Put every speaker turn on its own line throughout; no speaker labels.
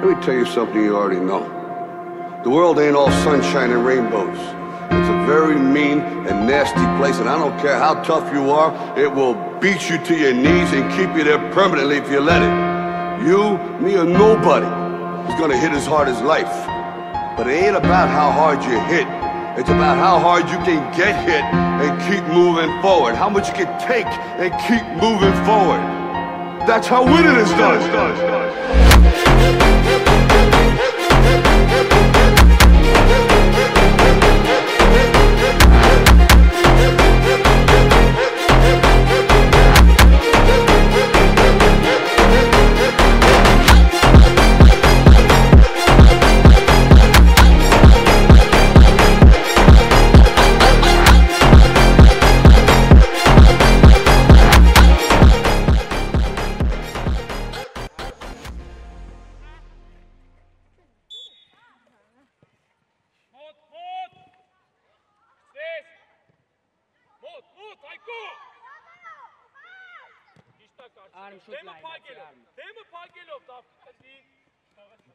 Let me tell you something you already know. The world ain't all sunshine and rainbows. It's a very mean and nasty place, and I don't care how tough you are, it will beat you to your knees and keep you there permanently if you let it. You, me, or nobody is gonna hit as hard as life. But it ain't about how hard you hit. It's about how hard you can get hit and keep moving forward. How much you can take and keep moving forward. That's how winning is done.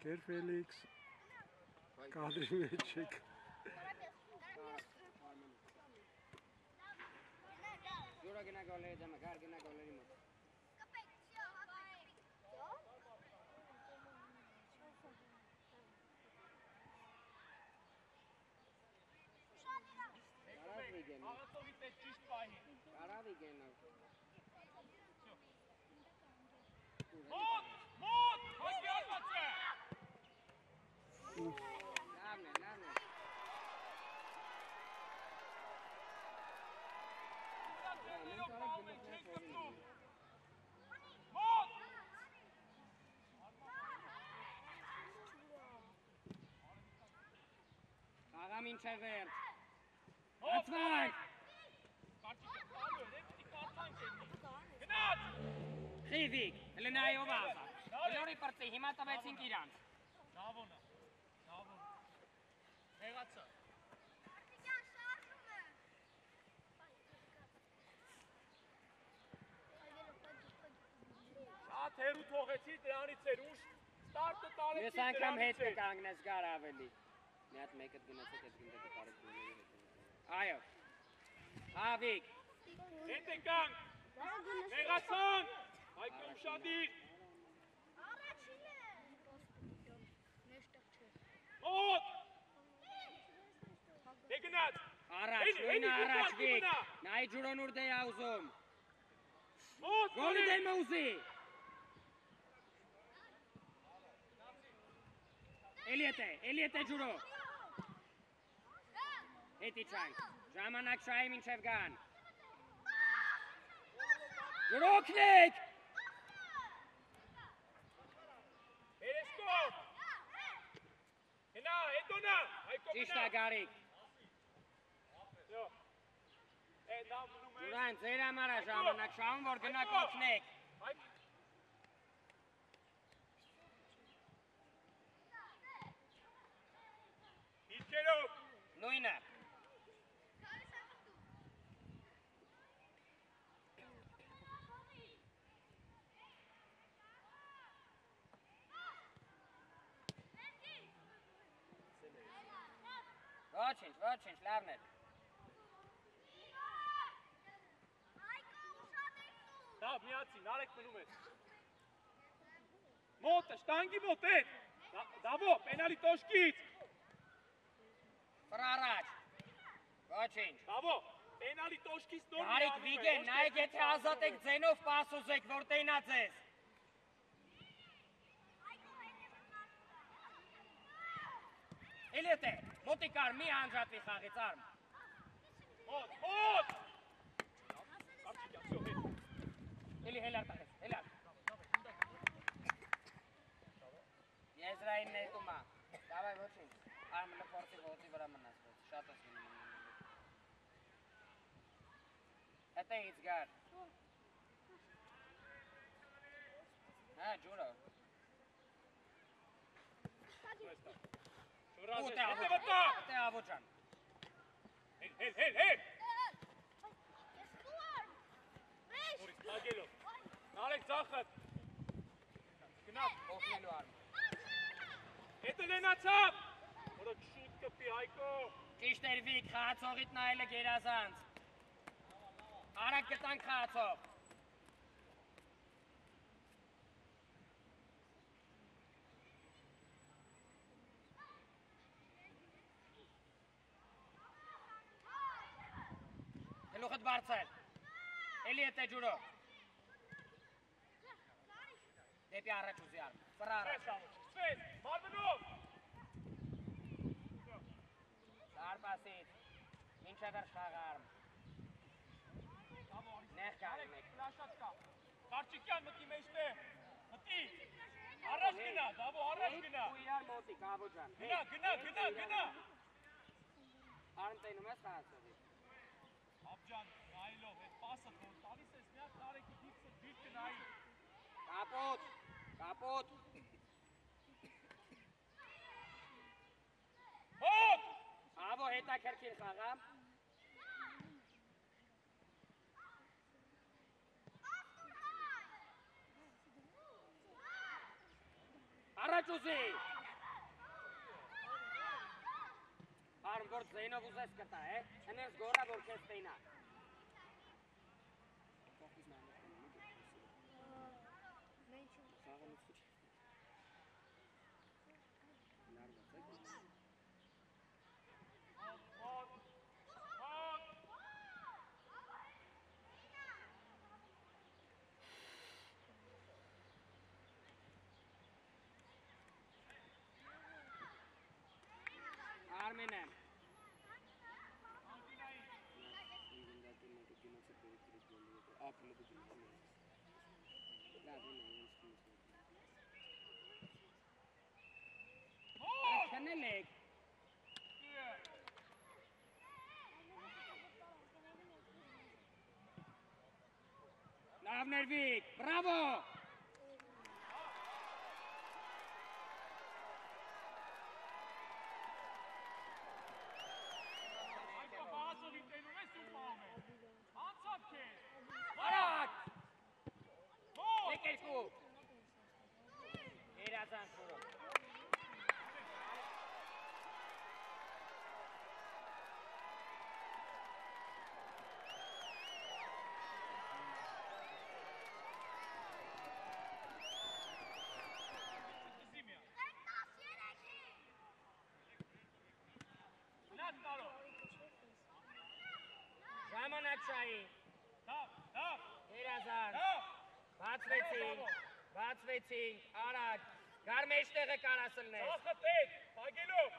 Gel Felix. Kadri çık.
Jura gina golle dama gar gina golle rimot. Agamin çevir. Atmak. Խիվիկ, լնայով աղա, լորի պրծի, հիմա տվեցինք իրանց։ Նավոնը, հեղացա։ Շատ հերու թողեցի, դրանից էր ուշ, ստարտը տարեցի դրանից էր։ Ես անգամ հետ կկանգնես գար ավելի։ Մի հատ մեկըտ գնացեք այդ գնդակը տարեք գուլերի հետ։ Այո, Հավիկ։
Հետ է կանգ, հեղացան։ Հայկը ուշադիր։
Առաջին է։
Մոտ։ Դե գնաց։
Առաջ, նույնը առաջ վիկ։ Նայի ջուրոնուր դե աուզում։
Մոտ։
Գոլի դե մոզի։ Էլիետ է ջուրո։ Հետի չանք, ժամանակ շահի մինչև գան։ Ջուրոքնեք։
Երեսկով։ Հենա, հետոնա, հայկով գնա։
Ճիշտ է գարիկ։ Ջուրան, ձեր համար է ժամանակ շահում, որ գնակ օգնեք։
Հիթքերով։
Նույնը։ Ոչինչ, լավն է։
Դավ, միացին, արեք մնում ես։ Մոտը, շտանգի մոտ է։ Դավո, պենալի տոշկից։
Պրարաչ։ Ոչինչ։
Դավո, պենալի տոշկից նոր
Գարիկ վիգեն, նայեք եթե ազատ եք ձենով պաս ուզեք, որ տենա ձեզ։ Էլիետ է, մոտի կար մի անջատվի խաղից արմ։
Մոտ։
Էլի հելար տաղես, հելար։ Եզրային նետում ա, դավայ ոչինչ, արմնը պորտի ոտի վրա մնաս, շատ ես գնում։ Հետը իծ գար։ Հա, ջուրո։ Ուտե ավոջան։
Հել։ Որից տագելով։ Նարեք ձախըտ։ Գնաց։
Օգնելու արմ։
Գնացավ։ Որը շուտ կպի Հայկո։
Ճիշտ էր Վիկ, խաղացողիդ նայելը գերազանց։ Արագ գտանք խաղացող։ Գլուխդ բարձր։ Էլի հետ է ջուրո։ Դեպի առաջ ուզի արմ։ Վրա առաջ։
Սվետ, մարմնով։
Դարպասից։ Մինչև էր շաղարմ։ Նեղ կարիմ եք։
Լաշած կա։ Կարճիկյան մտի մեջտեղ։ Մտի։ Առաջ գնա, Դավո, առաջ գնա։
Ու իրար մոտիկ, Աբո ջան։
Գնա։
Արմ տենում ես խաղացողի։
Աբջան, նայելով, այդ պասը որ տալիս ես միակ տարեկի դիպսը դիպ կնայի։
Կապոտ։
Հոտ։
Աբո հետաքրքիր խաղամ։ Առաջ ուզի։ Արմ որ ձայնով ուզես կտա, հենց գորա որ քեզ տեյնա։ Armin եմ։ Քնելեք։ Լավ ներվիկ, բրավո։ Արագ։ Եկերկու։ Երազան խորո։ Ժամանակ շայի։ Երազան։ Բացվեցին, արագ, գար մեջտեղը կարասլնես։
Ախտեք, պագելով։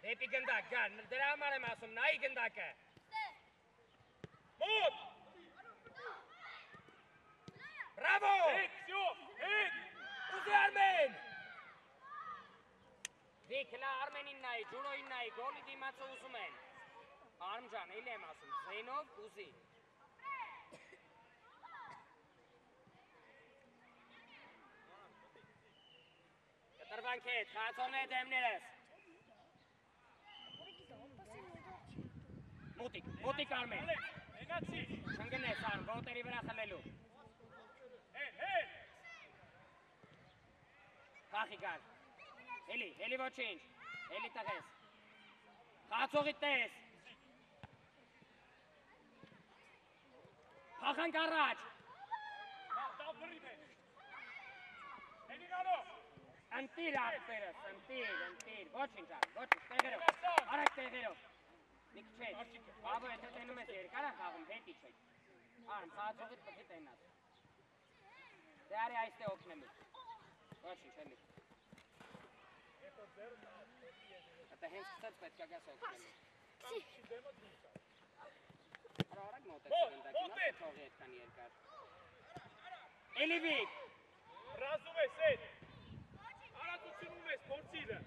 Դեպի գնդակ, գար, դրա համար եմ ասում, նայի գնդակը։
Մոտ։
Բրավո։
Հետ,
Ուզի Արմեն։ Վիկ, հլա Արմենին նայի, ջուրոին նայի, գոլի դիմացը ուզում են։ Արմ ջան, էլի եմ ասում, ձենով ուզի։ Կտրվանք հետ, խացորն է դեմներս։ Մոտիկ Արմեն։
Նենացի։
Չնգնես Արմ, ոտերի վրա խլելու։
Հետ։
Կախի գար։ Էլի ոչինչ, էլի տղես։ Խացողի տես։ Խախանք առաջ։
Դավրիմ է։ Հենինալով։
Ընտիր աղբերս, ընտիր, ոչինչ ար, տեղերով, արակ տեղերով։ Մի քչետ, բաբո եթե տենում ես երկար է խաղում, հետի չեք։ Արմ, խաղացողիդ պտի տենաս։ Դե արի այստե օգնելու։ Ոչինչ, էլի։ Ատա հենց կստած պետք է գաս օգնելու։ Արարակ մոտ է գնդակին, ո՞վ է թողի այդքան երկար։ Էլի Վիկ։
Ռազում ես հետ։ Արատությունում ես, փորձիլը։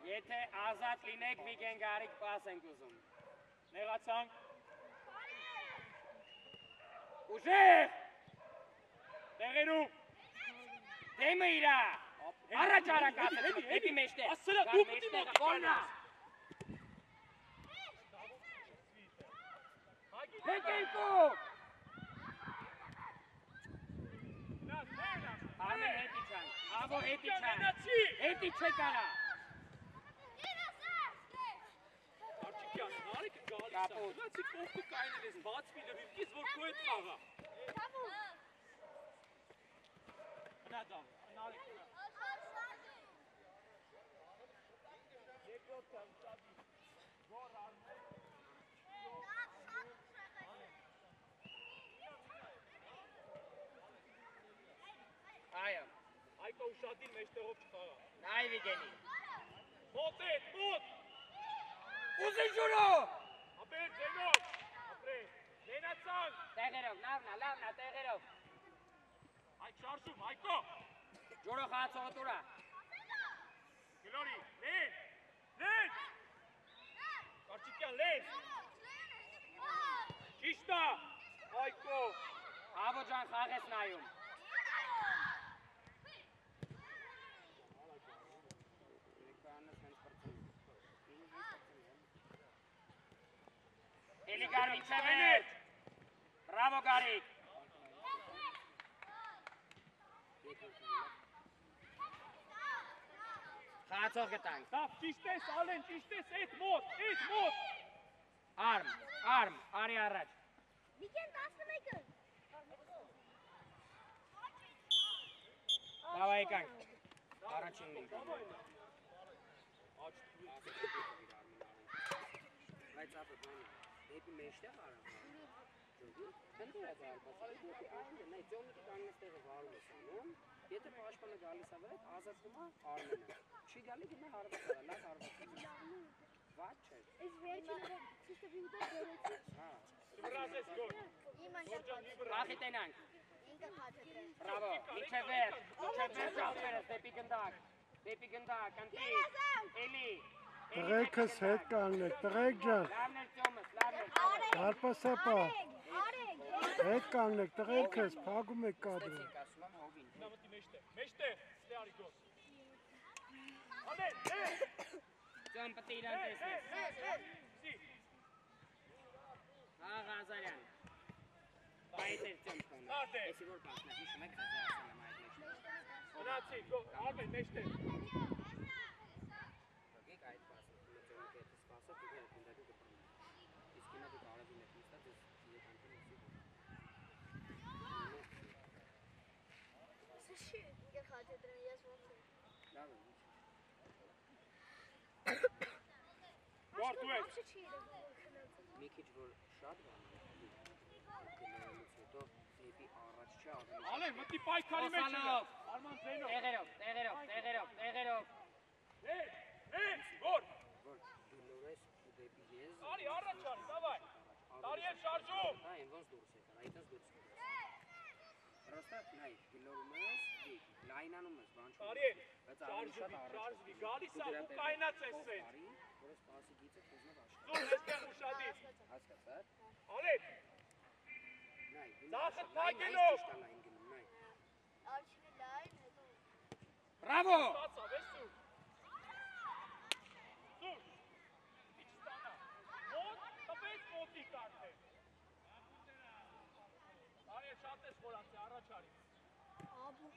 Եթե ազատ լինեք Վիգեն Գարիկ պաս ենք ուզում։
Նեղացանք։
Ուժեղ։
Տեղերում։
Դեմը իրա։ Առաջ արակ ասել, դեպի մեջտեղ։
Ասելա, դու պտի մոտիկ
կորնա։ Հեկերկու։ Աբո հետի չան, հետի չեք արա։
Արջիկյան, նարիքը գալիս է, գնացի կողքը կայնել ես, բացվի լվիվկից, որ քո հետ խաղա։ Հնա դավ, նարիք հնա։ Երկրորդ կան, շատի, որ արմը։
Այո։
Այկա ուշադիր մեջտեղով չխաղա։
Նայ վիգենի։
Մոտ էդ, մոտ։
Ուզի ջուրո։
Ապեր, ձենով, ապրեր, լենացան։
Տեղերով, լավնա, տեղերով։
Այկ շարժում, այկո։
Ջուրո խացողը տուրա։
Գլորի, լեն, լեն։ Կարչիկյան, լեն։ Ճիշտա, այկո։
Աբո ջան խաղ ես նայում։ Էլի Գարվիկ չևեր։ Բրավո Գարիկ։ Խացող գտանք։
Դավ, ճիշտ ես, ալեն, ճիշտ ես, էդ մոտ։
Արմ, արի առաջ։
Վիգեն 11-ը։
Դավա եկանք։ Առաջինն ենք։ Բայց ապը բանի, դեպի մեջտեղ արամ։ Ընտուր է զարբաց, դեպի այնդը, նայ ձյոմնիկի կանգնես տեղը վարում ես անում, եթե պաշպանը գալիս է վրետ, ազատվում է արմենը։ Չի գալի գնա հարվածը, լավ հարվածը։ Վատ չէ։
Այս վերջինը ցույցը վիդեո դերեցի։
Հա։
Վրազ ես գոր։
Իմ անջան։
Խախի տենանք։
Ինքը խաչել։
Բրավո, միջև վեր շախվերս, դեպի գնդակ, ընտիր, էլի։
Տղեկս հետ կանեք, տղեկ ջան,
Լավն էր ծյոմս, լավն էր։
հարպասապա,
Արեք։
հետ կանեք, տղեկս, փագում եք կադրը։
Ստեցինք ասում եմ հովին։
Նա մտի մեջտեղ, ստե արի գոր։ Ալեն, լեն։
Ծյոմ պտի իրան տեսնես։
Սի,
Հա Ղազարյան։ Բայց էր ծյոմ կոնը։
Նարդ է։
Էսի որ պասնակ, իշում եք խզե ասել եմ այդ մեջտեղ։
հնացի, արմեն, մեջտեղ։
Գեք այդ պասը, ծյոմիկը հետը սպասը, դուք հետ ընդակու կպրում։ Իսկ հիմա դուք արևին եք նստած, ես եկանքին ուսի որ։
Սշի, ինքը խաչել դրան ես ոնց եմ։
Լավ է։
Գոր դու ես։
Ոնց չի իրեն։
Մի քիչ որ շատ բան է, գնալուց հետո դեպի առաջ չէ ավելի։
Ալեն, մտի պայքարի մեջ է։ Արման ձենով։
Տեղերով։
Լեն, գոր։
Որ դուրս դեպի ես։
Արի, առաջ արի, դավայ։ Տարի եմ շարժում։
Հա, են ոնց դուրս եկան, այդպես դուրս եկան։ Պրոստա նայ, գլորում ես, լայնանում ես, բան չունի։
Տարի եմ, շարժվի, գալիս է ու կայնած ես սենց։
Որը սպասի գիծը քեզնով աշխատ։
Զուր, եստեղ ուշադից։
Հասկացար։
Ալեն,
Նայ,
Ձախը
նայ,
փակելով։
ճիշտ է լայն գնում, նայ։
Արջինը լայն, հետո։
Բրավո։
ստացավ, ես զուր։ Զուր, իչ ստանա։ Մոտ, տպեց մոտի կարդե։ Տարի եմ շատ ես խորացի, առաջ արի։
Աբու,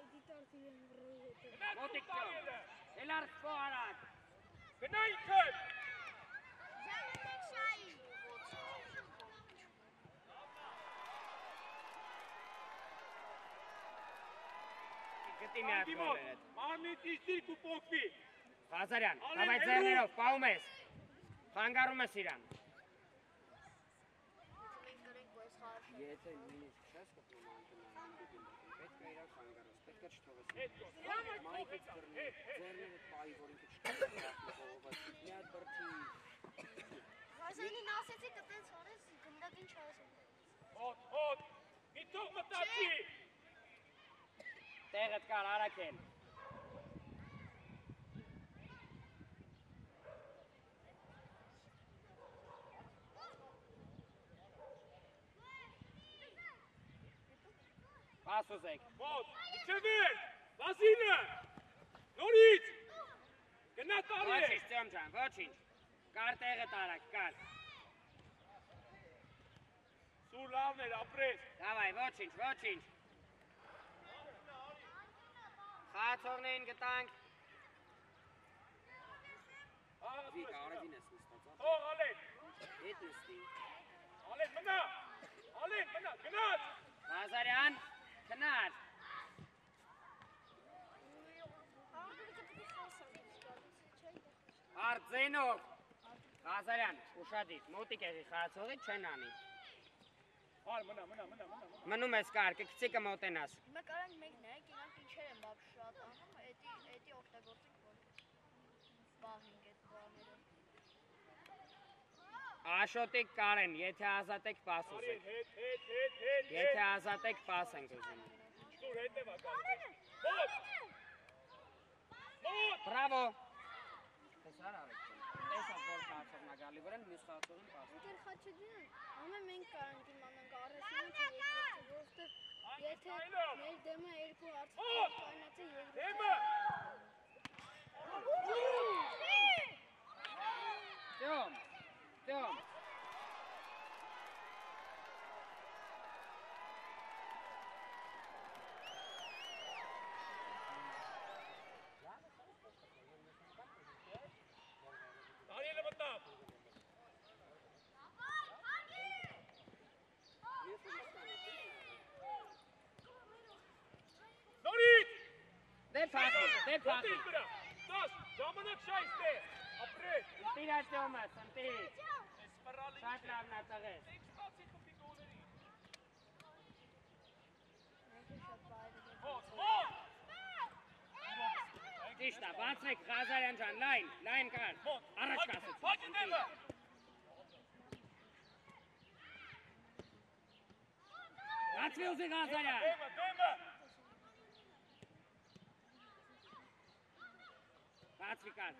էդիտար դիրեն վրոյ հետո։
Գնացու
Մոտիկ
տարի
ճոմ։
էլ է։
Էլար սպո արած։
Գնա ինքը։
Ժանետեք շայի։
Գտի մի հատ գոլ էր։
Մարմնից իստիր ու պոկվի։
Ղազարյան,
Ալեն,
դավայ
հերո։
ձեռներով, պահում ես։ Խանգարում ես իրան։
Մենք կրենք այս խաղը։
Եթե նույնիսկ չես կպնում անտնային դեպին, պետք է իրան խանգարես, պետք է չթողես։
Հետ գոս։
Մայքից բռնի, ձեռները պայի, որ ինքը չկա խողովը, մի հատ բրդի։
Ռազայնին ասեցի կտենց արես, գնդակին չասեմ։
Հոտ, մի թող մտացի։
Տեղդ կար, արաքել։ Պաս ուզեք։
Մոտ, իչևեր, Վասինը, նորից, գնա տարի է։
Ոչինչ, ծյոմ ջան, ոչինչ։ Կար տեղը տարակ, կար։
Սուր լավն էր, ապրես։
Դավայ, ոչինչ։ Խաղացողներին գտանք։
Աղա
Վի կարևին ես նստած։
Թող Ալեն։
Հետ նստի։
Ալեն մնա։ Ալեն մնա, գնաց։
Ղազարյան, քնար։ Արձենով։ Ղազարյան, ուշադիր, մոտիկ եղի խաղացողի չեն անի։
Ար մնա։
Մնում ես կար, կգցիկը մոտենաս։
Մենք արանք մեկ նայեք, իրանք ինչեր են բապ շատ անում, էդի օգտագործենք որ բաղինք էդ բաները։
Աշոտիկ կարեն, եթե ազատեք պաս ուզեք։
Հետ։
Եթե ազատեք պաս ենք ուզում։
Դուր հետևա գալու։ Մոտ։
Բրավո։ Տեսար արեք։ Տեսա որ խաղացողն ագալի վրան, մյուս խաղացողին պաս։
Ինքեր խաչեդին, ամեն մենք կարանք իմանանք առեսինը թե երկրորդը, որովհետև եթե մեր դեմը երկու հարցով կայնացը
Դեմը։
Դյոմ։
Դարիելը մտավ։ Նորից։
Դե փախի։
Դոթի վրա։ Դաշ, ժամանակ շայստ է։ Ապրեք։
Տիրած դյոմը, սնտի։
Սպռալի։
Շատ լավն է տղես։
Ստացի խփի գոլերի։
մենք շատ բայր
Մոտ։
Ճիշտ է, բացրեք Ղազարյան ջան, լայն կար։ Առաջ կասեց։
Փակի դեմը։
Բացվի ուզի Ղազարյան։
Դեմը։
Բացվի կար։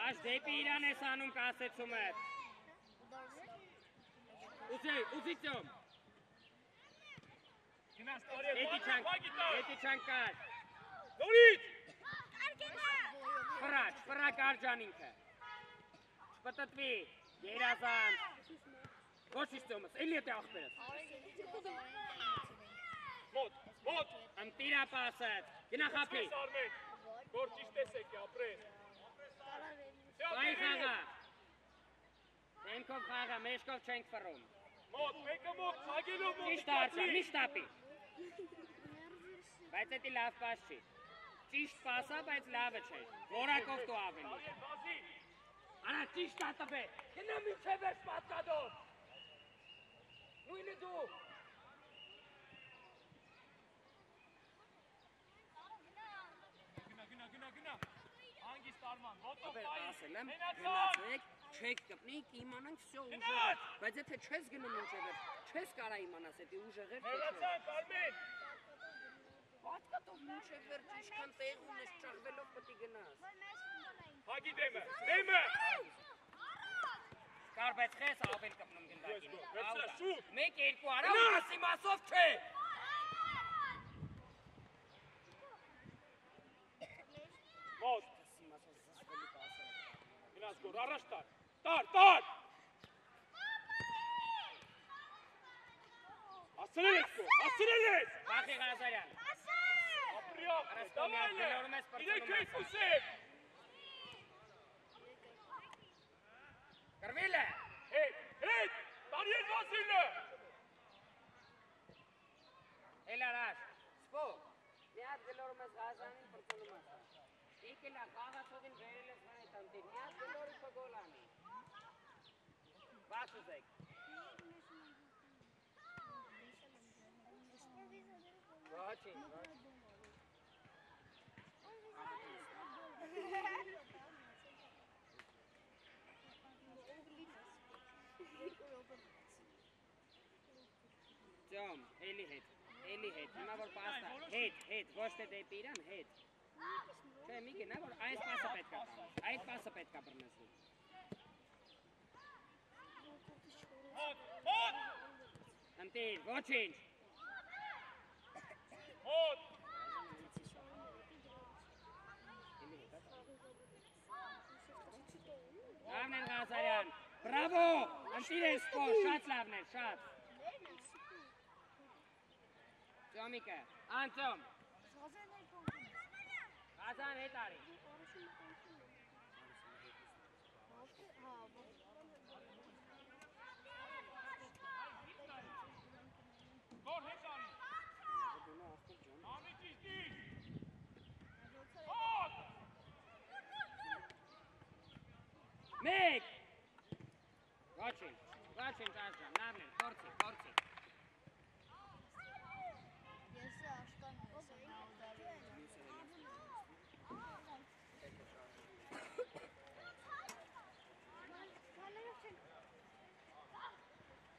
Աշ դեպի իրան ես անում կասեցում է։ Ուզի ծյոմ։
Գնաց Դարիել։
Եդի չանք կար։
Նորից։
Ֆրա կար ջան ինքը։ Շպտտվի, երազան։ Ոչիշ ծյոմս, էլի էտի աղբերս։
Մոտ։
Ամտիրա պասըտ, գնա խապի։
Արմեն։ Որ ճիշտ տեսեք ապրեն։
Բայ խաղա։ Ենքով խաղա, մեշկով չենք ֆռում։
Մոտ, մեկը մոտ, խագելով մոտ։
Ճիշտ արցա, միշտ ապի։ Բայց էտի լավ պաս չի։ Ճիշտ պասա, բայց լավը չէ։ Որակով դու ավելի։
Բազի։
Արա ճիշտ ատպե։ Գնա մինչև ես պատկադով։ Նույնը դու։
Գնա։ Հանգիստ արման, ոտով
Ապեր
պայի։
ասել եմ, գնացեք, չեք կպնիք, իմանանք վсё ուժեղեր։ Բայց եթե չես գնում մինչև չես կարա իմանաս էտի ուժեղեր թե չէ։
Հեղացանք Արմեն։
Պատկատով մինչև վերջ ինչքան տեղ ունես ճաղվելով պետք է գնաս։
Հագի դեմը։
Կար բայց խես ավել կպնում գնդակին։
Վերցրա, շուտ։
Մեկ երկու արա ու ասի մասով չէ։
Մոտ։
Ասի մասով զսվելի պասը։
Գնաց գոր, առաջ տար։ Ասրել ես։
Բախի Ղազարյան։
Ապրիապ,
Արաստոմյան, գլորում ես պրծնում
իրեք
ես։
հետ ուսեք։
Կրվիլ է։
Հետ, Դարիել Վասիլը։
Էլ առաջ, սպո, մի հատ գլորում ես Ղազանին պրծնում ես։ Եկել է խաղացողին վերել ես վայ տանտիր, մի հատ գլորի պգոլ անի։ Բաց ուզեք։ Ոչինչ։ Ծյոմ, էլի հետ, հիմա որ պաստա, հետ, ոչ թե դեպի իրան, հետ։ Չէ, մի գնա, որ այս պասը պետք է պանես, այդ պասը պետք է բրնես դու։
Մոտ,
Ընտիր, ոչինչ։
մոտ,
Լավն են Ղազարյան, բրավո, ընտիր են սպոր, շատ լավն են, շատ։ Ծյոմիկը, անծյոմ։ Ղազան հետ արի։
Գոր հետ արի։ Ամի ճիշտիր։ Հոտ։
Մեկ։ Ոչինչ, ոչինչ Աշկան, լավն է, փորձի։
Ես աշկան ես նավդարի։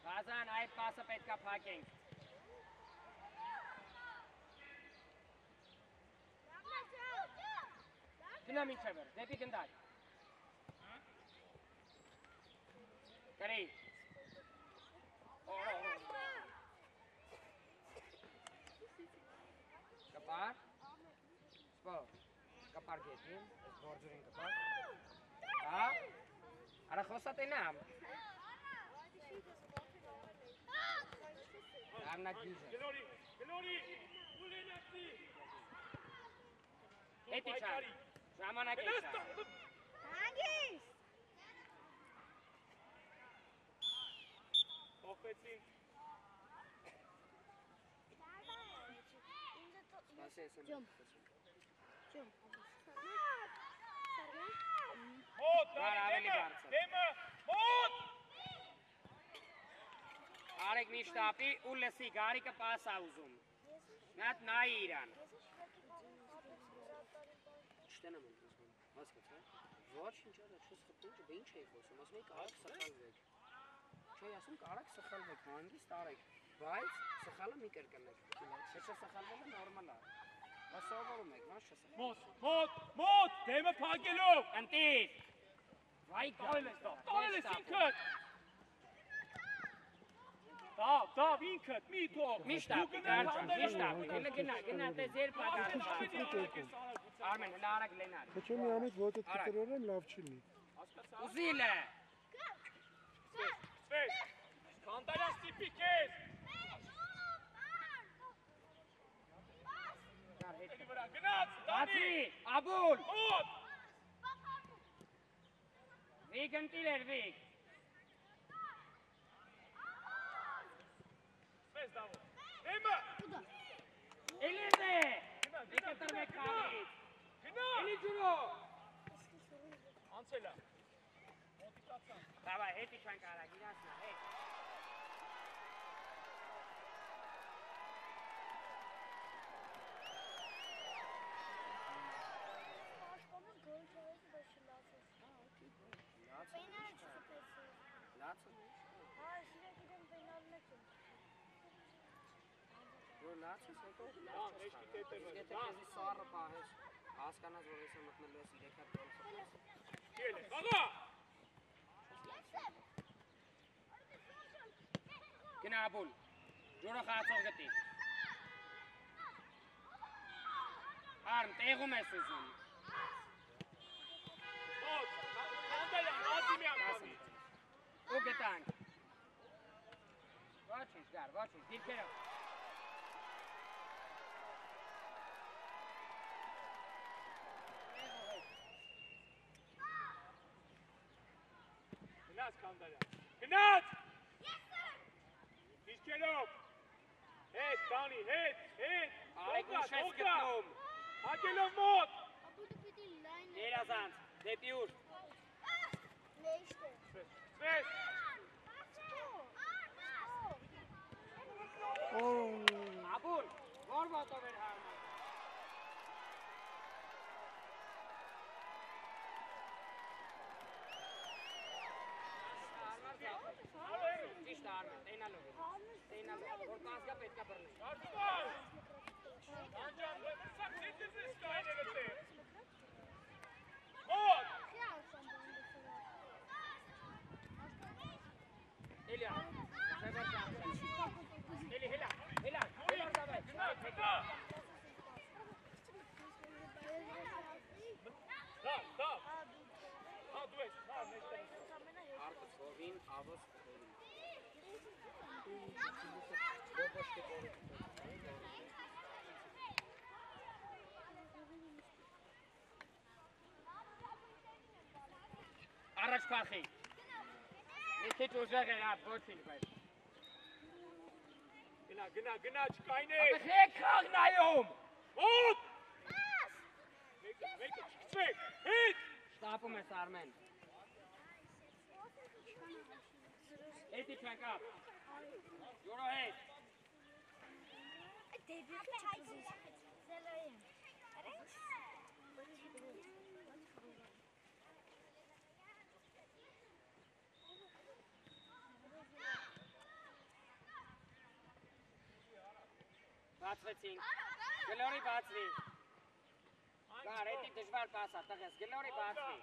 Ղազան, այդ պասը պետք է փակենք։ Գնա մինչև վեր, դեպի գնդակ։ Կրի։ Կպար։ Սպոր։ Կպար գետին, ես գործուրին կպար։ Հա։ Արա խոսատ ենամ։ Արնակ գիզը։
Գլորի, ուլենացի։
Հետի չար, ժամանակ է շար։
Հանգիս։
Ողպեցին։
Ջոմ։
Մոտ,
ավելի
դեմը,
բարձր։
դեմը, մոտ։
Արեք միշտ ապի ու լսի, գարիկը պաս ա ուզում։ Նատ նայի իրան։ Չտենամ եմ ուզում, հասկաց, հա։ Ոչ ինչ արա, չես խպտին, բե ինչ էի խոսում, ասում էի կարակ սխալվեք։ Չէի ասում կարակ սխալվեք, հանգիստ արեք, բայց սխալը մի կրկնեք։ Հետ չսխալվելը նորմալ է։ Բայց սովորում եք, ոնց չսխալվեք։
Մոտ, դեմը փակելով։
Ընտիր։ Վայ գալ ես դա։
Տալել ես ինքդ։ Դավ ինքդ, մի թող։
Միշտ ապի, միշտ ապի, գնա, դե ձեր պագարը։ Արմեն, հլա արագ լենար։
Թե չէ մի ամիտ ոտդ կտրորեմ լավ չի լինի։
Ուզիլ է։
Սվես, Քանդարյան ստիպիկ ես։ Հետի վրա, գնաց,
Բացի, աբուլ։
Մոտ։
Վիկ ընտիր էր, վիկ։
Սվես դավո։ Դեմը։
Էլիզ է։ Վիկ ընտր մեկ կավից։
Գնա։
Էլի ջուրո։
Անցելա։ Մոտի տացան։
Դավայ, հետի չան կարակ, իրասնա, հետ։ Լացս հետո
Մեջքի տետերը,
եթե քեզի սառը պահես, հասկանաս, որ ես եմ մտնելու ես իրեքատ գործը։
Գել է, խաղա։
Գնա աբուլ, ջուրը խացող գտի։ Արմ, տեղում ես ուզում։
Մոտ, Քանդարյան, հազի մի անգամի։
Ու գտանք։ Ոչինչ, գար, ոչինչ, դիրքերով։
Գնաց Քանդարյան, գնաց։ Դիրքերով։ Հետ, Դանի, հետ։
Արեք ուշ ես գտնում։
Հակելով մոտ։
Ապուտը պիտի լայն է։
Երազանց, դեպի ուր։
Լեշտ է։
Սվես։
Աբուլ, որ ոտով էր հարմար։ Ճիշտ արմեն, տենալով է, որ կազգա պետք է բրնի։
Արտուար։ Անջան, սակ սետիզ ես կայները տե։ Մոտ։
Էլի ա, սեվեր ճամսը։ Էլի, հելա, դավայ,
Գնա։ Դավ։ Հա, դու ես, հա, մեջտեղ։
Արկը ծովին, ավոս ծովին։ Առաջ փախի։ Մի քիչ ուժեղ եղավ, ոչինչ բայց։
Գնա, չկայնի։
Եք խաղ նայում։
Ոտ։ Մեկը չկցեք, հետ։
Շտապում ես Արմեն։ Էդի չակապ։ Յորո հետ։
Դեբյուտը չկզիս։ Զելոյեմ։
Բացվեցինք։ Գլորի բացվի։ Գար, էդի դժվար պասա, տղես, գլորի բացվի։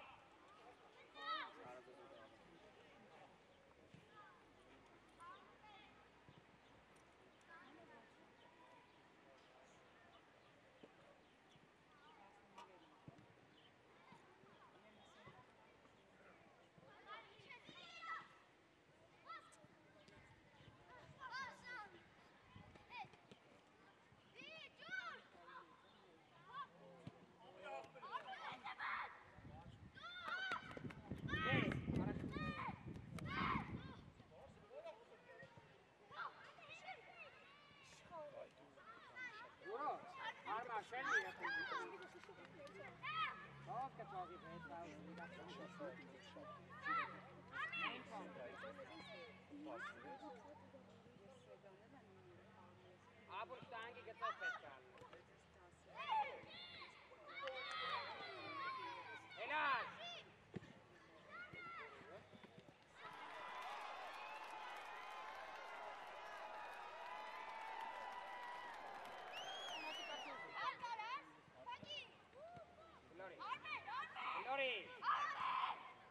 Abur stangi gătău pescan. Elas! Glory!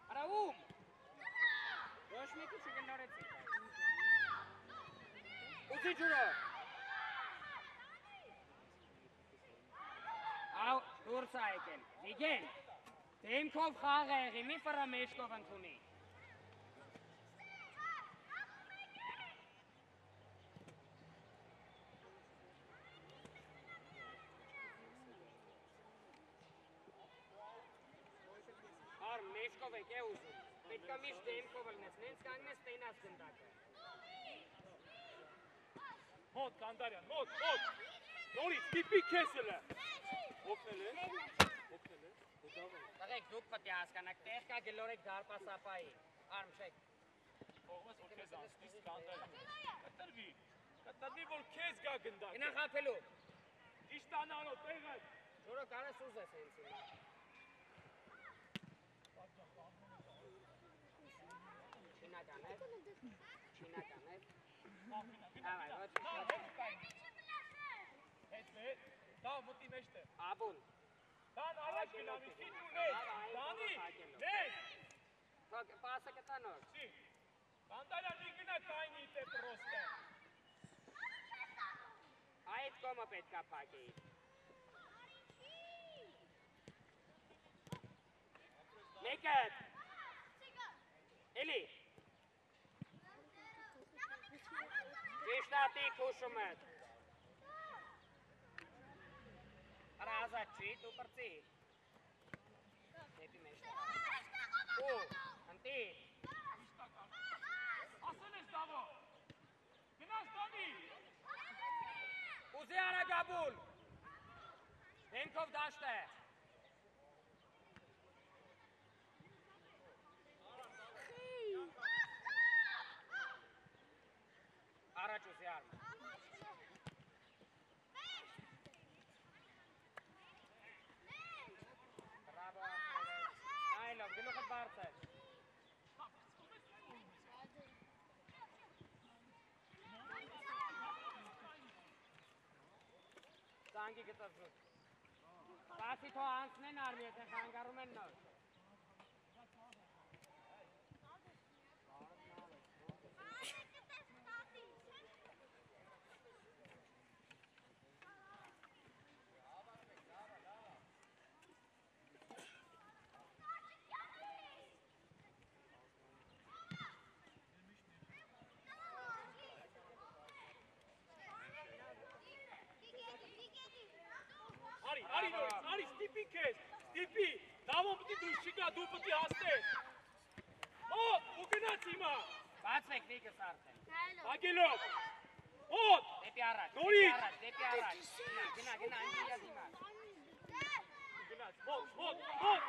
Araum! Roșmi cu și gândoreții. Uzi juro! Au, tursa eken. Vigen! Temkov khaghe, mi fara meshkov antuni. Ar meshkov e ke uzun. Պետք է միշտ դեմքով լնես, նենց կանգնես տենաս գնդակը։
Մոտ, Կանդարյան, մոտ։ Նորից, տիպի քեզ էլ է։ Օգնել է։
Տղեկ, դուք պետք է հասկանաք, տեղ կա գլորեք դարպասապայի։ Արմշեք։
Ողոս, որ քեզ անցնիս Կանդարյան։ Կտրվի, որ քեզ գա գնդակը։
Գնա խապելու։
Ճիշտ անանո, տեղը։
Ժորո կարես ուզես հենց հիմա։ Չինական է։ Ավայ, ոչ։
Հետ, դա մոտի մեջտ է։
Աբուն։
Դան առաջ գնամի, քիչ ուներ։ Դանի, նեջ։
Պասը կտանոր։
Չի, Կանդարյան մի գնա կայնի իտ է պրոստ է։
Այդ կոմը պետք է պակի։ Մեկըտ։ Էլի։ Ճիշտատի քուշում էտ։ Արա ազատ չի, դու պրծի։ Դեպի մեջտ։ Ու, ընտի։
Ասեն ես դավո։ Գնաս դանի։
Ուզի արագաբուլ։ Դեմքով դաշտ է։ Առաջ ուզի արմը։ Բրավո, այլով, գլուխդ բարդ է։ Ծանգի գտով զուտ։ Պասի թո անցնեն արմի, եթե խանգարում են նոր։
Արի, ստիպի քեզ, ստիպի, դավոն պտի դուշ չկա, դու պտի հաստես։ Հոտ, ու գնաց հիմա։
Բացվեք վիկս արդեն։
Ագելով։ Հոտ։
Դեպի առաջ,
Նորից։
դեպի առաջ։ Գնա, անջիրա դիմա։
Գնաց, հոտ։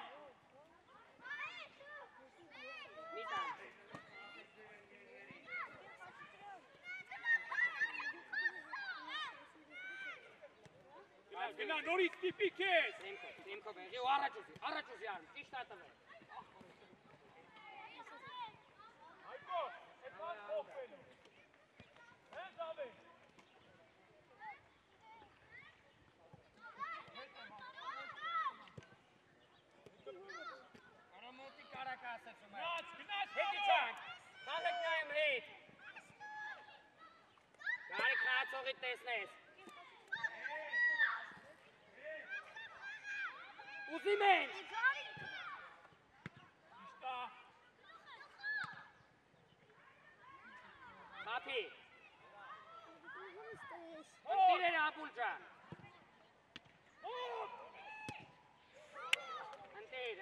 Մի տան։
Գնա, նորից տիպիկ ես։
Սրիմքով եղի ու առաջ ուզի արմ, ճիշտ ատվեր։
Այկո, էդ բան փոխվելու։ Հենց ավե։
Արամոտի կարակ ասեցում է։
Գնաց,
Հետի չանք, սաղեք նայեմ հետ։ Կարիք խացողիտ տեսնես։ Ուզի մենջ։
Իշտա։
Խապի։ Ոտիրեր ապուլ ճան։ Ընտիր։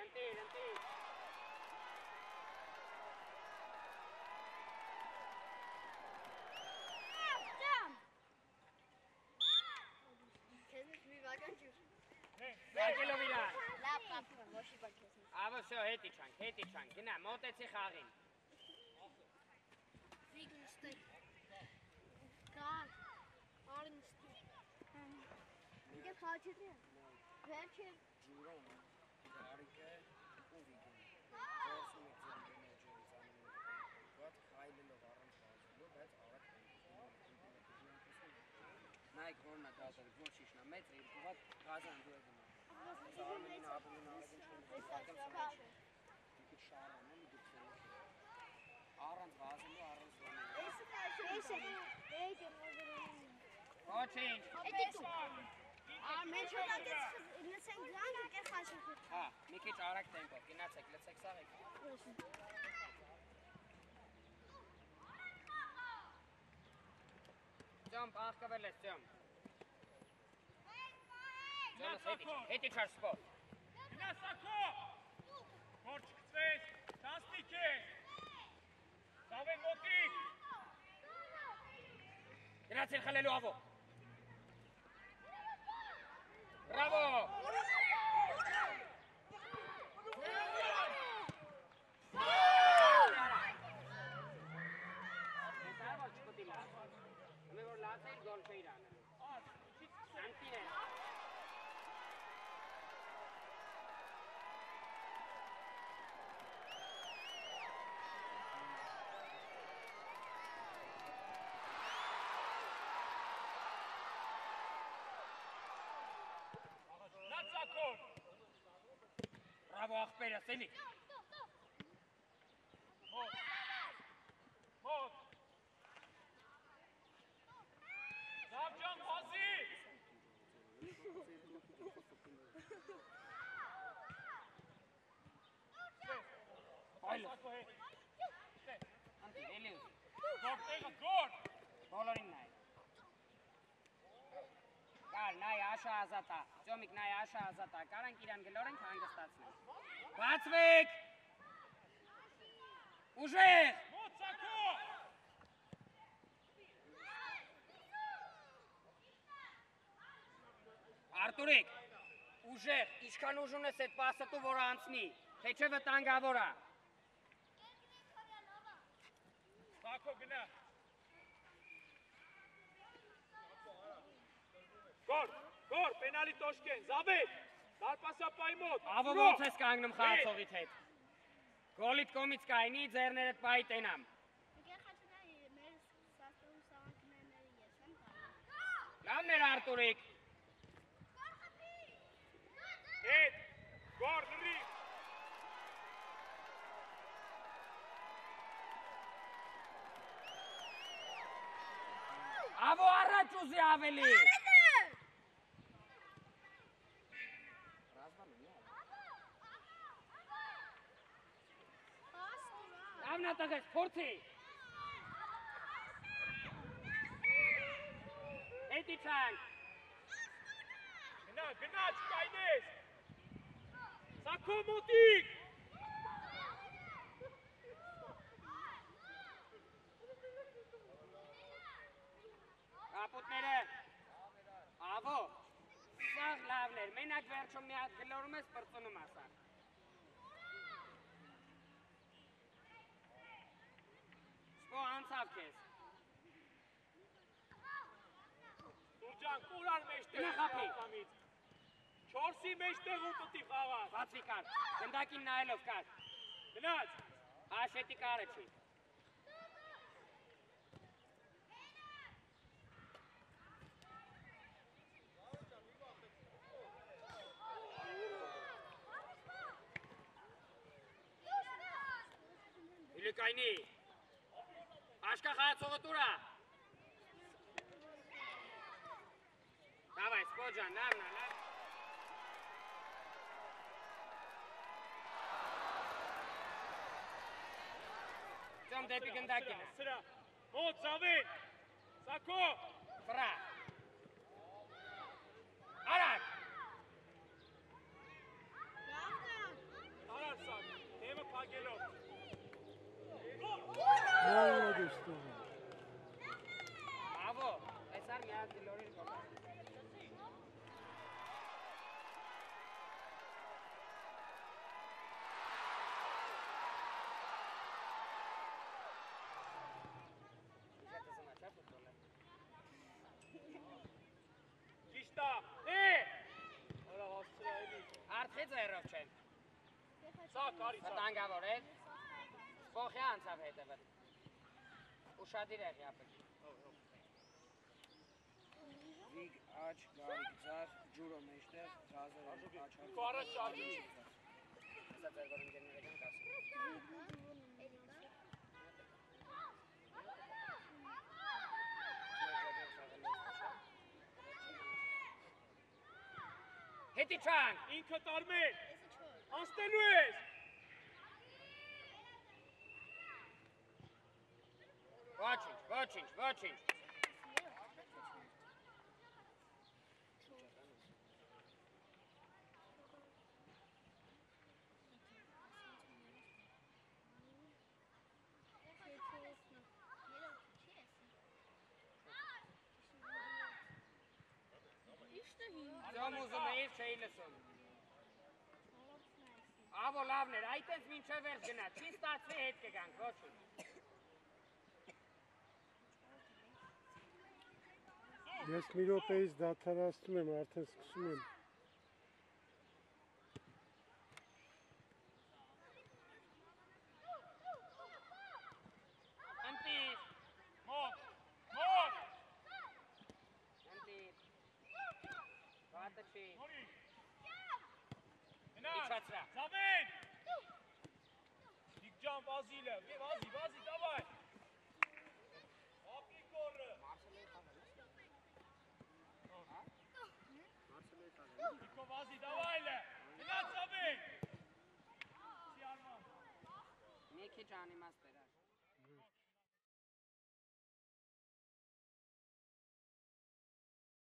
Ակելով իրան։ Ավը շո հետի չանք, գնա, մոտեցի խաղին։ Նայք որնա դատել, ոչ իշնա, մետրը իրկուվատ գազան դու է գնա։ Զարմենին ապուլին արագին շնորհակամ սմեջ։ Դիքիտ շարան, էլի դուք սենոք։ Առանց վազելու, առանց վանելու։ Ոչինչ։ Հա, մի քիչ արագ տեմպով, գնացեք, լցեք սաղեք։ Ծյոմ, աղկվել ես, ծյոմ։ Ծյոմս հետի չար սպոտ։
Գնաց ակո։ Որ չկծվես, տասնիկ ես։ Սավեն մոտիկ։
Գնացիր խլելու ավո։ Բրավո։ Լացել գոլ չէիր անելու։ Անտին է։
Նացակոր։
Բրավո աղբերը, սելի։
Մոտ։ Զավջան բազի։
Այլը։ Անտին, էլի ուզի։
Որտեղը գոր։
Բոլորին նայ։ Կար, նայ աշա ազատա, ծյոմիկ նայ աշա ազատա, կարանք իրան գլորենք հանգստացնենք։ Բացվեք։ Ուժեղ։
Մոցակո։
Արտուրիկ, ուժեղ, ինչքան ուժ ունես այդ պասը դու որ անցնի, թե չէ վտանգավոր է։
Սակո գնա։ Գոր, պենալի տոշկեն, զավետ, դարպասապայի մոտ։
Ավո ոնց ես կանգնում խաղացողիդ հետ։ Գոլիդ կոմից կայնի, ձեռներդ պայի տենամ։ Լավներ Արտուրիկ։
Հետ, գոր նրի։
Ավո առաջ ուզի ավելի։ Լավնա տղես, փորձի։ Հետի չանք։
Գնա, չկայնես։ Սակո մոտիկ։
Կապուտները, ավո, սաղ լավներ, մենակ վերջում մի հատ գլորում ես, պրծնում ասար։ Սպո անցավ կեզ։
Սուրջան, կուրար մեջտեղ ակամից։ 4-ի մեջտեղում պտի խաղար։
Բացի կար, գնդակին նայելով կար։
Գնաց։
Աշետի կարը չի։ Իլիկայնի, աշկա խաղացողը տուրա։ Դավայ, Սպոջան, լավ։ Ձոմ դեպի գնդակինը։
Սրա, մոտ, Զավեն, Սակո։
Վրա։ Արակ։
Արար Սակ, թեմը պագելով։
Молодец, Тома.
Ավո, այսար մի հատ գլորին կողա։
Ճիշտա, Արա հասցրա էլի։
Արդի ձերով չեն։
Սակ, արի, Սակ։
Վտանգավոր է։ Սպոխի անցավ հետևը։ Ուշադիր եղի ապեկ։
Վիգ, աչ, գարիք, ձար, ջուրը մեջտեղ, ռազերը, աչար։
Դու առաջ շարժի։
Հեսա ձեր որ ընկերներ եկան կասում։ Հետի չանք։
Ինքը տարմեր, անստելու ես։
Ոչինչ։ Ձոմ ուզում էիր չէի լսում։ Ավո լավներ, այտենց մինչև վերջ գնա, չի ստացվի հետ կգանք, ոչինչ։
Ես մի րոպեից դադարեցնում եմ, արդեն սկսում եմ։
Ընտիր,
Մոտ,
ընտիր, վատը չի,
նորի։ Գնաց,
իչացրա,
Զավեն։ Դիգջան, Վազիլը, Վազի, դավայ։ Ապի կորը։ Դիկո Վազի, դավայլը։ Գնաց, Զավեն։ Սի արման։
մի քիչ անիմաստ էր,